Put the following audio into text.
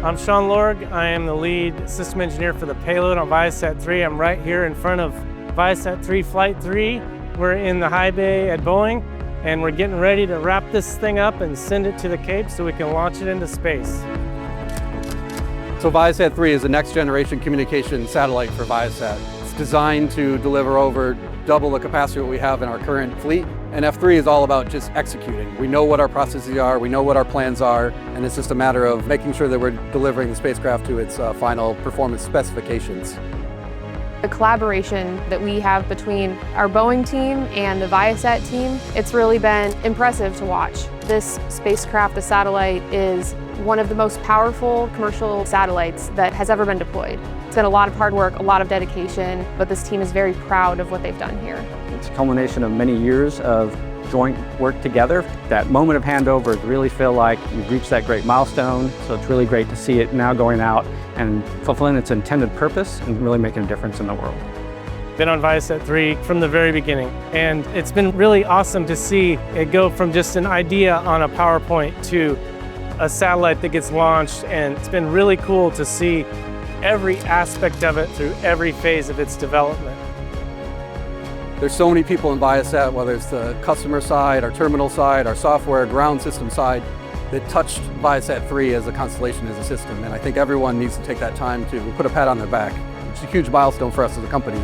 I'm Sean Lorg. I am the lead system engineer for the payload on ViaSat-3. I'm right here in front of ViaSat-3 Flight 3. We're in the high bay at Boeing, and we're getting ready to wrap this thing up and send it to the Cape so we can launch it into space. So ViaSat-3 is a next generation communication satellite for Viasat. It's designed to deliver over double the capacity we have in our current fleet. And F3 is all about just executing. We know what our processes are, we know what our plans are, and it's just a matter of making sure that we're delivering the spacecraft to its final performance specifications. The collaboration that we have between our Boeing team and the Viasat team, it's really been impressive to watch. This spacecraft, the satellite, is one of the most powerful commercial satellites that has ever been deployed. It's been a lot of hard work, a lot of dedication, but this team is very proud of what they've done here. It's a culmination of many years of joint work together. That moment of handover, really feel like you've reached that great milestone, so it's really great to see it now going out and fulfilling its intended purpose and really making a difference in the world. Been on ViaSat-3 from the very beginning, and it's been really awesome to see it go from just an idea on a PowerPoint to a satellite that gets launched, and it's been really cool to see every aspect of it through every phase of its development. There's so many people in Viasat, whether it's the customer side, our terminal side, our software, ground system side, that touched ViaSat-3 as a constellation, as a system. And I think everyone needs to take that time to put a pat on their back. It's a huge milestone for us as a company.